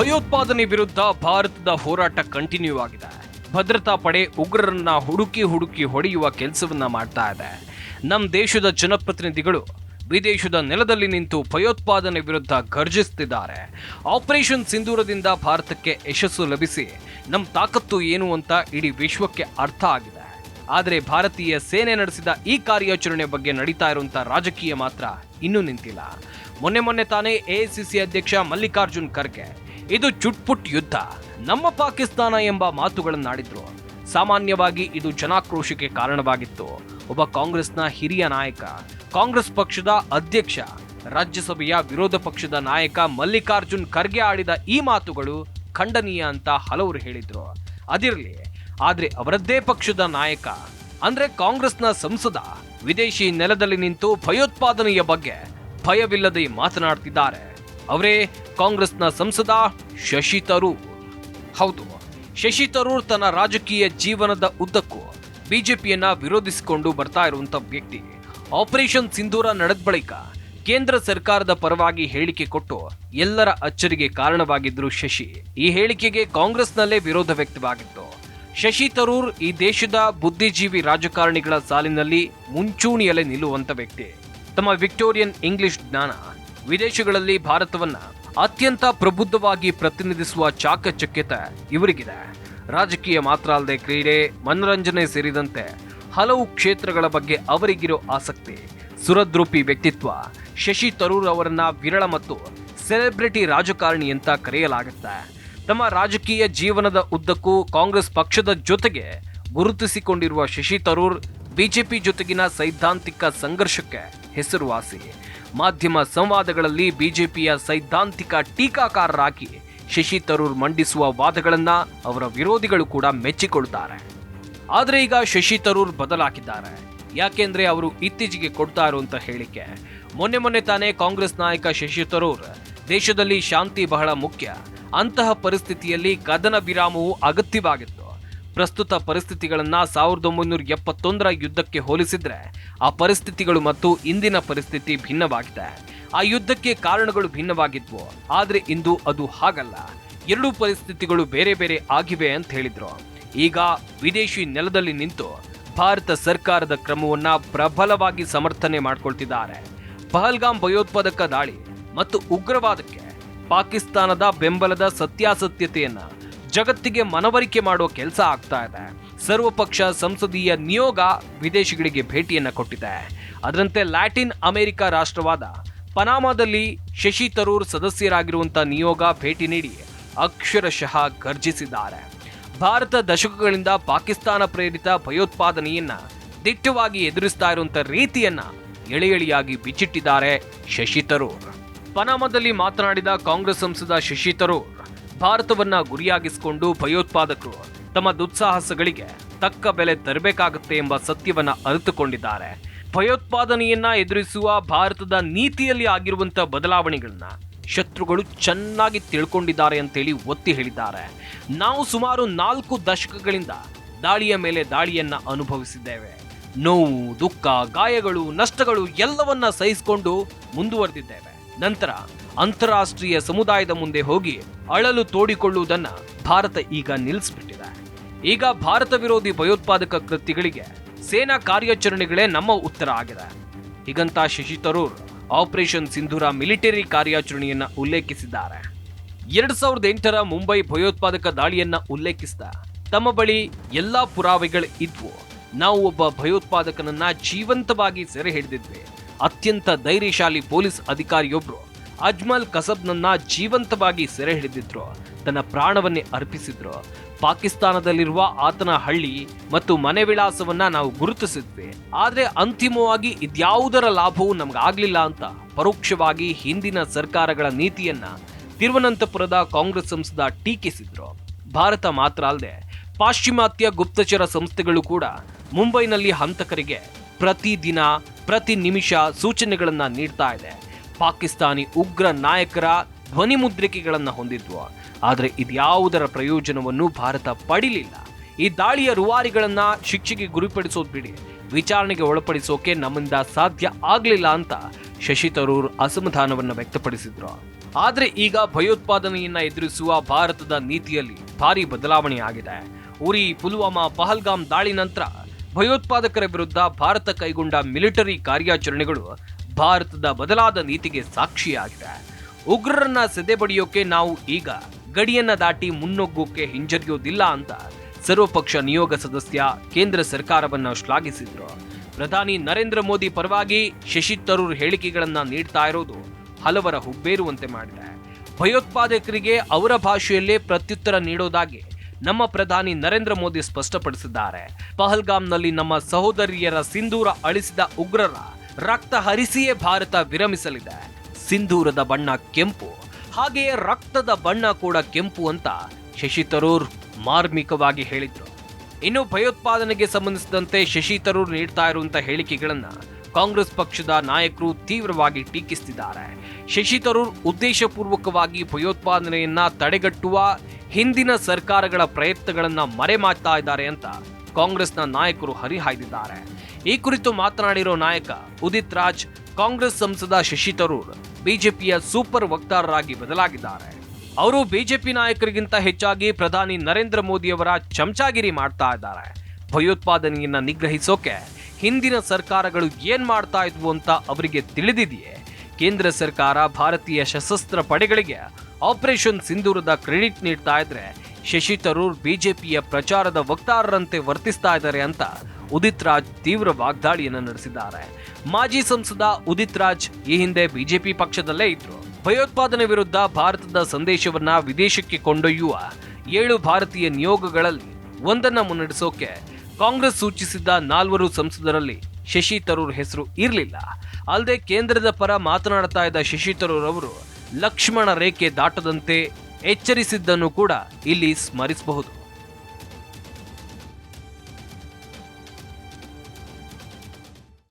ಭಯೋತ್ಪಾದನೆ ವಿರುದ್ಧ ಭಾರತದ ಹೋರಾಟ ಕಂಟಿನ್ಯೂ ಆಗಿದೆ. ಭದ್ರತಾ ಪಡೆ ಉಗ್ರರನ್ನ ಹುಡುಕಿ ಹೊಡೆಯುವ ಕೆಲಸವನ್ನ ಮಾಡ್ತಾ ಇದೆ. ನಮ್ಮ ದೇಶದ ಜನಪ್ರತಿನಿಧಿಗಳು ವಿದೇಶದ ನೆಲದಲ್ಲಿ ನಿಂತು ಭಯೋತ್ಪಾದನೆ ವಿರುದ್ಧ ಗರ್ಜಿಸುತ್ತಿದ್ದಾರೆ. ಆಪರೇಷನ್ ಸಿಂಧೂರದಿಂದ ಭಾರತಕ್ಕೆ ಯಶಸ್ಸು ಲಭಿಸಿ ನಮ್ಮ ತಾಕತ್ತು ಏನು ಅಂತ ಇಡೀ ವಿಶ್ವಕ್ಕೆ ಅರ್ಥ ಆಗಿದೆ. ಆದರೆ ಭಾರತೀಯ ಸೇನೆ ನಡೆಸಿದ ಈ ಕಾರ್ಯಾಚರಣೆ ಬಗ್ಗೆ ನಡೀತಾ ಇರುವಂತ ರಾಜಕೀಯ ಮಾತ್ರ ಇನ್ನೂ ನಿಂತಿಲ್ಲ. ಮೊನ್ನೆ ತಾನೇ ಎಐಸಿಸಿ ಅಧ್ಯಕ್ಷ ಮಲ್ಲಿಕಾರ್ಜುನ್ ಖರ್ಗೆ ಇದು ಚುಟ್ಪುಟ್ ಯುದ್ಧ, ನಮ್ಮ ಪಾಕಿಸ್ತಾನ ಎಂಬ ಮಾತುಗಳನ್ನಾಡಿದ್ರು. ಸಾಮಾನ್ಯವಾಗಿ ಇದು ಜನಾಕ್ರೋಶಕ್ಕೆ ಕಾರಣವಾಗಿತ್ತು. ಒಬ್ಬ ಕಾಂಗ್ರೆಸ್ನ ಹಿರಿಯ ನಾಯಕ, ಕಾಂಗ್ರೆಸ್ ಪಕ್ಷದ ಅಧ್ಯಕ್ಷ, ರಾಜ್ಯಸಭೆಯ ವಿರೋಧ ಪಕ್ಷದ ನಾಯಕ ಮಲ್ಲಿಕಾರ್ಜುನ್ ಖರ್ಗೆ ಆಡಿದ ಈ ಮಾತುಗಳು ಖಂಡನೀಯ ಅಂತ ಹಲವರು ಹೇಳಿದ್ರು. ಅದಿರಲಿ, ಆದ್ರೆ ಅವರದ್ದೇ ಪಕ್ಷದ ನಾಯಕ ಅಂದ್ರೆ ಕಾಂಗ್ರೆಸ್ನ ಸಂಸದ ವಿದೇಶಿ ನೆಲದಲ್ಲಿ ನಿಂತು ಭಯೋತ್ಪಾದನೆಯ ಬಗ್ಗೆ ಭಯವಿಲ್ಲದೆ ಮಾತನಾಡ್ತಿದ್ದಾರೆ. ಅವರೇ ಕಾಂಗ್ರೆಸ್ನ ಸಂಸದ ಶಶಿ ತರೂರ್. ಹೌದು, ಶಶಿ ತರೂರ್ ತನ್ನ ರಾಜಕೀಯ ಜೀವನದ ಉದ್ದಕ್ಕೂ ಬಿಜೆಪಿಯನ್ನ ವಿರೋಧಿಸಿಕೊಂಡು ಬರ್ತಾ ಇರುವಂತ ವ್ಯಕ್ತಿ. ಆಪರೇಷನ್ ಸಿಂಧೂರ ನಡೆದ ಬಳಿಕ ಕೇಂದ್ರ ಸರ್ಕಾರದ ಪರವಾಗಿ ಹೇಳಿಕೆ ಕೊಟ್ಟು ಎಲ್ಲರ ಅಚ್ಚರಿಗೆ ಕಾರಣವಾಗಿದ್ರು ಶಶಿ. ಈ ಹೇಳಿಕೆಗೆ ಕಾಂಗ್ರೆಸ್ನಲ್ಲೇ ವಿರೋಧ ವ್ಯಕ್ತವಾಗಿತ್ತು. ಶಶಿ ತರೂರ್ ಈ ದೇಶದ ಬುದ್ಧಿಜೀವಿ ರಾಜಕಾರಣಿಗಳ ಸಾಲಿನಲ್ಲಿ ಮುಂಚೂಣಿಯಲ್ಲೇ ನಿಲ್ಲುವಂತ ವ್ಯಕ್ತಿ. ತಮ್ಮ ವಿಕ್ಟೋರಿಯನ್ ಇಂಗ್ಲಿಷ್ ಜ್ಞಾನ, ವಿದೇಶಗಳಲ್ಲಿ ಭಾರತವನ್ನ ಅತ್ಯಂತ ಪ್ರಬುದ್ಧವಾಗಿ ಪ್ರತಿನಿಧಿಸುವ ಚಾಕಚಕ್ಯತೆ ಇವರಿಗಿದೆ. ರಾಜಕೀಯ ಮಾತ್ರ ಅಲ್ಲದೆ ಕ್ರೀಡೆ, ಮನರಂಜನೆ ಸೇರಿದಂತೆ ಹಲವು ಕ್ಷೇತ್ರಗಳ ಬಗ್ಗೆ ಅವರಿಗಿರೋ ಆಸಕ್ತಿ, ಸುರದ್ರೂಪಿ ವ್ಯಕ್ತಿತ್ವ ಶಶಿ ತರೂರ್ ಅವರನ್ನ ವಿರಳ ಮತ್ತು ಸೆಲೆಬ್ರಿಟಿ ರಾಜಕಾರಣಿ ಅಂತ ಕರೆಯಲಾಗುತ್ತೆ. ತಮ್ಮ ರಾಜಕೀಯ ಜೀವನದ ಉದ್ದಕ್ಕೂ ಕಾಂಗ್ರೆಸ್ ಪಕ್ಷದ ಜೊತೆಗೆ ಗುರುತಿಸಿಕೊಂಡಿರುವ ಶಶಿ ತರೂರ್ ಬಿಜೆಪಿ ಜೊತೆಗಿನ ಸೈದ್ಧಾಂತಿಕ ಸಂಘರ್ಷಕ್ಕೆ ಹೆಸರುವಾಸಿ. ಮಾಧ್ಯಮ ಸಂವಾದಗಳಲ್ಲಿ ಬಿಜೆಪಿಯ ಸೈದ್ಧಾಂತಿಕ ಟೀಕಾಕಾರರಾಗಿ ಶಶಿ ತರೂರ್ ಮಂಡಿಸುವ ವಾದಗಳನ್ನ ಅವರ ವಿರೋಧಿಗಳು ಕೂಡ ಮೆಚ್ಚಿಕೊಳ್ತಾರೆ. ಆದ್ರೆ ಈಗ ಶಶಿ ತರೂರ್ ಬದಲಾಗಿದ್ದಾರೆ. ಯಾಕೆಂದ್ರೆ ಅವರು ಇತ್ತೀಚೆಗೆ ಕೊಡ್ತಾ ಇರುವಂತ ಹೇಳಿಕೆ, ಮೊನ್ನೆ ತಾನೇ ಕಾಂಗ್ರೆಸ್ ನಾಯಕ ಶಶಿ ತರೂರ್ ದೇಶದಲ್ಲಿ ಶಾಂತಿ ಬಹಳ ಮುಖ್ಯ, ಅಂತಹ ಪರಿಸ್ಥಿತಿಯಲ್ಲಿ ಕದನ ವಿರಾಮವು ಅಗತ್ಯವಾಗಿತ್ತು. ಪ್ರಸ್ತುತ ಪರಿಸ್ಥಿತಿಗಳನ್ನ 1971ರ ಯುದ್ಧಕ್ಕೆ ಹೋಲಿಸಿದ್ರೆ ಆ ಪರಿಸ್ಥಿತಿಗಳು ಮತ್ತು ಇಂದಿನ ಪರಿಸ್ಥಿತಿ ಭಿನ್ನವಾಗಿದೆ. ಆ ಯುದ್ಧಕ್ಕೆ ಕಾರಣಗಳು ಭಿನ್ನವಾಗಿದ್ವು, ಆದ್ರೆ ಇಂದು ಅದು ಹಾಗಲ್ಲ. ಎರಡೂ ಪರಿಸ್ಥಿತಿಗಳು ಬೇರೆ ಬೇರೆ ಆಗಿವೆ ಅಂತ ಹೇಳಿದ್ರು. ಈಗ ವಿದೇಶಿ ನೆಲದಲ್ಲಿ ನಿಂತು ಭಾರತ ಸರ್ಕಾರದ ಕ್ರಮವನ್ನ ಪ್ರಬಲವಾಗಿ ಸಮರ್ಥನೆ ಮಾಡ್ಕೊಳ್ತಿದ್ದಾರೆ. ಪಹಲ್ಗಾಮ್ ಭಯೋತ್ಪಾದಕ ದಾಳಿ ಮತ್ತು ಉಗ್ರವಾದಕ್ಕೆ ಪಾಕಿಸ್ತಾನದ ಬೆಂಬಲದ ಸತ್ಯಾಸತ್ಯತೆಯನ್ನ ಜಗತ್ತಿಗೆ ಮನವರಿಕೆ ಮಾಡುವ ಕೆಲಸ ಆಗ್ತಾ ಇದೆ. ಸರ್ವಪಕ್ಷ ಸಂಸದೀಯ ನಿಯೋಗ ವಿದೇಶಿಗಳಿಗೆ ಭೇಟಿಯನ್ನ ಕೊಟ್ಟಿದೆ. ಅದರಂತೆ ಲ್ಯಾಟಿನ್ ಅಮೆರಿಕ ರಾಷ್ಟ್ರವಾದ ಪನಾಮಾದಲ್ಲಿ ಶಶಿ ತರೂರ್ ಸದಸ್ಯರಾಗಿರುವಂತ ನಿಯೋಗ ಭೇಟಿ ನೀಡಿ ಅಕ್ಷರಶಃ ಗರ್ಜಿಸಿದ್ದಾರೆ. ಭಾರತ ದಶಕಗಳಿಂದ ಪಾಕಿಸ್ತಾನ ಪ್ರೇರಿತ ಭಯೋತ್ಪಾದನೆಯನ್ನ ದಿಟ್ಟವಾಗಿ ಎದುರಿಸ್ತಾ ಇರುವಂತ ರೀತಿಯನ್ನ ಎಳೆಯಾಗಿ ಬಿಚ್ಚಿಟ್ಟಿದ್ದಾರೆ ಶಶಿ ತರೂರ್. ಪನಾಮಾದಲ್ಲಿ ಮಾತನಾಡಿದ ಕಾಂಗ್ರೆಸ್ ಸಂಸದ ಶಶಿ ತರೂರ್, ಭಾರತವನ್ನ ಗುರಿಯಾಗಿಸಿಕೊಂಡು ಭಯೋತ್ಪಾದಕರು ತಮ್ಮ ದುಸ್ಸಾಹಸಗಳಿಗೆ ತಕ್ಕ ಬೆಲೆ ತರಬೇಕಾಗುತ್ತೆ ಎಂಬ ಸತ್ಯವನ್ನ ಅರಿತುಕೊಂಡಿದ್ದಾರೆ. ಭಯೋತ್ಪಾದನೆಯನ್ನ ಎದುರಿಸುವ ಭಾರತದ ನೀತಿಯಲ್ಲಿ ಆಗಿರುವಂತ ಬದಲಾವಣೆಗಳನ್ನ ಶತ್ರುಗಳು ಚೆನ್ನಾಗಿ ತಿಳ್ಕೊಂಡಿದ್ದಾರೆ ಅಂತೇಳಿ ಒತ್ತಿ ಹೇಳಿದ್ದಾರೆ. ನಾವು ಸುಮಾರು 4 ದಶಕಗಳಿಂದ ದಾಳಿಯ ಮೇಲೆ ದಾಳಿಯನ್ನ ಅನುಭವಿಸಿದ್ದೇವೆ. ನೋವು, ದುಃಖ, ಗಾಯಗಳು, ನಷ್ಟಗಳು ಎಲ್ಲವನ್ನ ಸಹಿಸಿಕೊಂಡು ಮುಂದುವರೆದಿದ್ದೇವೆ. ನಂತರ ಅಂತಾರಾಷ್ಟ್ರೀಯ ಸಮುದಾಯದ ಮುಂದೆ ಹೋಗಿ ಅಳಲು ತೋಡಿಕೊಳ್ಳುವುದನ್ನ ಭಾರತ ಈಗ ನಿಲ್ಲಿಸ್ಬಿಟ್ಟಿದೆ. ಈಗ ಭಾರತ ವಿರೋಧಿ ಭಯೋತ್ಪಾದಕ ಕೃತ್ಯಗಳಿಗೆ ಸೇನಾ ಕಾರ್ಯಾಚರಣೆಗಳೇ ನಮ್ಮ ಉತ್ತರ ಆಗಿದೆ. ಹೀಗಂತ ಶಶಿ ತರೂರ್ ಆಪರೇಷನ್ ಸಿಂಧೂರ ಮಿಲಿಟರಿ ಕಾರ್ಯಾಚರಣೆಯನ್ನ ಉಲ್ಲೇಖಿಸಿದ್ದಾರೆ. 2008ರ ಮುಂಬೈ ಭಯೋತ್ಪಾದಕ ದಾಳಿಯನ್ನ ಉಲ್ಲೇಖಿಸಿದ ತಮ್ಮ ಬಳಿ ಎಲ್ಲಾ ಪುರಾವೆಗಳು ಇದ್ವು. ನಾವು ಒಬ್ಬ ಭಯೋತ್ಪಾದಕನನ್ನ ಜೀವಂತವಾಗಿ ಸೆರೆ ಹಿಡಿದಿದ್ವಿ. ಅತ್ಯಂತ ಧೈರ್ಯಶಾಲಿ ಪೊಲೀಸ್ ಅಧಿಕಾರಿಯೊಬ್ರು ಅಜ್ಮಲ್ ಕಸಬ್ನನ್ನ ಜೀವಂತವಾಗಿ ಸೆರೆ ಹಿಡಿದಿದ್ರು, ತನ್ನ ಪ್ರಾಣವನ್ನೇ ಅರ್ಪಿಸಿದ್ರು. ಪಾಕಿಸ್ತಾನದಲ್ಲಿರುವ ಆತನ ಹಳ್ಳಿ ಮತ್ತು ಮನೆ ವಿಳಾಸವನ್ನ ನಾವು ಗುರುತಿಸಿದ್ವಿ. ಆದ್ರೆ ಅಂತಿಮವಾಗಿ ಇದ್ಯಾವುದರ ಲಾಭವೂ ನಮಗಾಗ್ಲಿಲ್ಲ ಅಂತ ಪರೋಕ್ಷವಾಗಿ ಹಿಂದಿನ ಸರ್ಕಾರಗಳ ನೀತಿಯನ್ನ ತಿರುವನಂತಪುರದ ಕಾಂಗ್ರೆಸ್ ಸಂಸದ ಟೀಕಿಸಿದ್ರು. ಭಾರತ ಮಾತ್ರ ಅಲ್ಲದೆ ಪಾಶ್ಚಿಮಾತ್ಯ ಗುಪ್ತಚರ ಸಂಸ್ಥೆಗಳು ಕೂಡ ಮುಂಬೈನಲ್ಲಿ ಹಂತಕರಿಗೆ ಪ್ರತಿದಿನ ಪ್ರತಿ ನಿಮಿಷ ಸೂಚನೆಗಳನ್ನ ನೀಡ್ತಾ ಇದೆ. ಪಾಕಿಸ್ತಾನಿ ಉಗ್ರ ನಾಯಕರ ಧ್ವನಿ ಮುದ್ರಿಕೆಗಳನ್ನ ಹೊಂದಿದ್ವು. ಆದರೆ ಇದ್ಯಾವುದರ ಪ್ರಯೋಜನವನ್ನು ಭಾರತ ಪಡಿಲಿಲ್ಲ. ಈ ದಾಳಿಯ ರೂವಾರಿಗಳನ್ನ ಶಿಕ್ಷೆಗೆ ಗುರಿಪಡಿಸೋದು ಬಿಡಿ, ವಿಚಾರಣೆಗೆ ಒಳಪಡಿಸೋಕೆ ನಮ್ಮಿಂದ ಸಾಧ್ಯ ಆಗ್ಲಿಲ್ಲ ಅಂತ ಶಶಿ ತರೂರ್ ಅಸಮಾಧಾನವನ್ನು ವ್ಯಕ್ತಪಡಿಸಿದ್ರು. ಆದ್ರೆ ಈಗ ಭಯೋತ್ಪಾದನೆಯನ್ನ ಎದುರಿಸುವ ಭಾರತದ ನೀತಿಯಲ್ಲಿ ಭಾರಿ ಬದಲಾವಣೆ ಆಗಿದೆ. ಉರಿ, ಪುಲ್ವಾಮಾ, ಪಹಲ್ಗಾಮ್ ದಾಳಿ ನಂತರ ಭಯೋತ್ಪಾದಕರ ವಿರುದ್ಧ ಭಾರತ ಕೈಗೊಂಡ ಮಿಲಿಟರಿ ಕಾರ್ಯಾಚರಣೆಗಳು ಭಾರತದ ಬದಲಾದ ನೀತಿಗೆ ಸಾಕ್ಷಿಯಾಗಿದೆ. ಉಗ್ರರನ್ನ ಸೆದೆಬಡಿಯೋಕೆ ನಾವು ಈಗ ಗಡಿಯನ್ನ ದಾಟಿ ಮುನ್ನುಗ್ಗೋಕೆ ಹಿಂಜರಿಯೋದಿಲ್ಲ ಅಂತ ಸರ್ವಪಕ್ಷ ನಿಯೋಗ ಸದಸ್ಯ ಕೇಂದ್ರ ಸರ್ಕಾರವನ್ನ ಶ್ಲಾಘಿಸಿದ್ರು. ಪ್ರಧಾನಿ ನರೇಂದ್ರ ಮೋದಿ ಪರವಾಗಿ ಶಶಿ ತರೂರ್ ಹೇಳಿಕೆಗಳನ್ನ ನೀಡ್ತಾ ಇರೋದು ಹಲವರ ಹುಬ್ಬೇರುವಂತೆ ಮಾಡಿದೆ. ಭಯೋತ್ಪಾದಕರಿಗೆ ಅವರ ಭಾಷೆಯಲ್ಲೇ ಪ್ರತ್ಯುತ್ತರ ನೀಡೋದಾಗಿ ನಮ್ಮ ಪ್ರಧಾನಿ ನರೇಂದ್ರ ಮೋದಿ ಸ್ಪಷ್ಟಪಡಿಸಿದ್ದಾರೆ. ಪಹಲ್ಗಾಮ್ನಲ್ಲಿ ನಮ್ಮ ಸಹೋದರಿಯರ ಸಿಂಧೂರ ಅಳಿಸಿದ ಉಗ್ರರ ರಕ್ತ ಹರಿಸಿಯೇ ಭಾರತ ವಿರಮಿಸಲಿದೆ. ಸಿಂಧೂರದ ಬಣ್ಣ ಕೆಂಪು, ಹಾಗೆಯೇ ರಕ್ತದ ಬಣ್ಣ ಕೂಡ ಕೆಂಪು ಅಂತ ಶಶಿ ತರೂರ್ ಮಾರ್ಮಿಕವಾಗಿ ಹೇಳಿದ್ರು. ಇನ್ನು ಭಯೋತ್ಪಾದನೆಗೆ ಸಂಬಂಧಿಸಿದಂತೆ ಶಶಿ ತರೂರ್ ನೀಡ್ತಾ ಇರುವಂತ ಹೇಳಿಕೆಗಳನ್ನ ಕಾಂಗ್ರೆಸ್ ಪಕ್ಷದ ನಾಯಕರು ತೀವ್ರವಾಗಿ ಟೀಕಿಸುತ್ತಿದ್ದಾರೆ. ಶಶಿ ತರೂರ್ ಉದ್ದೇಶಪೂರ್ವಕವಾಗಿ ಭಯೋತ್ಪಾದನೆಯನ್ನ ತಡೆಗಟ್ಟುವ ಹಿಂದಿನ ಸರ್ಕಾರಗಳ ಪ್ರಯತ್ನಗಳನ್ನ ಮರೆಮಾಚ್ತಾ ಇದ್ದಾರೆ ಅಂತ ಕಾಂಗ್ರೆಸ್ನ ನಾಯಕರು ಹರಿಹಾಯ್ದಿದ್ದಾರೆ. ಈ ಕುರಿತು ಮಾತನಾಡಿರೋ ನಾಯಕ ಉದಿತ್ ರಾಜ್, ಕಾಂಗ್ರೆಸ್ ಸಂಸದ ಶಶಿ ತರೂರ್ ಬಿಜೆಪಿಯ ಸೂಪರ್ ವಕ್ತಾರರಾಗಿ ಬದಲಾಗಿದ್ದಾರೆ. ಅವರು ಬಿಜೆಪಿ ನಾಯಕರಿಗಿಂತ ಹೆಚ್ಚಾಗಿ ಪ್ರಧಾನಿ ನರೇಂದ್ರ ಮೋದಿಯವರ ಚಮಚಾಗಿರಿ ಮಾಡ್ತಾ ಇದ್ದಾರೆ. ಭಯೋತ್ಪಾದನೆಯನ್ನ ನಿಗ್ರಹಿಸೋಕೆ ಹಿಂದಿನ ಸರ್ಕಾರಗಳು ಏನ್ ಮಾಡ್ತಾ ಇದ್ವು ಅಂತ ಅವರಿಗೆ ತಿಳಿದಿದೆಯೇ? ಕೇಂದ್ರ ಸರ್ಕಾರ ಭಾರತೀಯ ಸಶಸ್ತ್ರ ಪಡೆಗಳಿಗೆ ಆಪರೇಷನ್ ಸಿಂಧೂರದ ಕ್ರೆಡಿಟ್ ನೀಡ್ತಾ ಇದ್ರೆ ಶಶಿ ತರೂರ್ ಬಿಜೆಪಿಯ ಪ್ರಚಾರದ ವಕ್ತಾರರಂತೆ ವರ್ತಿಸ್ತಾ ಇದ್ದಾರೆ ಅಂತ ಉದಿತ್ ರಾಜ್ ತೀವ್ರ ವಾಗ್ದಾಳಿಯನ್ನು ನಡೆಸಿದ್ದಾರೆ. ಮಾಜಿ ಸಂಸದ ಉದಿತ್ ರಾಜ್ ಈ ಹಿಂದೆ ಬಿಜೆಪಿ ಪಕ್ಷದಲ್ಲೇ ಇದ್ರು. ಭಯೋತ್ಪಾದನೆ ವಿರುದ್ಧ ಭಾರತದ ಸಂದೇಶವನ್ನ ವಿದೇಶಕ್ಕೆ ಕೊಂಡೊಯ್ಯುವ 7 ಭಾರತೀಯ ನಿಯೋಗಗಳಲ್ಲಿ ಒಂದನ್ನ ಮುನ್ನಡೆಸೋಕೆ ಕಾಂಗ್ರೆಸ್ ಸೂಚಿಸಿದ್ದ 4 ಸಂಸದರಲ್ಲಿ ಶಶಿ ತರೂರ್ ಹೆಸರು ಇರಲಿಲ್ಲ. ಅಲ್ಲದೆ ಕೇಂದ್ರದ ಪರ ಮಾತನಾಡ್ತಾ ಇದ್ದ ಶಶಿ ತರೂರ್ ಅವರು ಲಕ್ಷ್ಮಣ ರೇಖೆ ದಾಟದಂತೆ ಎಚ್ಚರಿಸಿದ್ದನ್ನು ಕೂಡ ಇಲ್ಲಿ ಸ್ಮರಿಸಬಹುದು.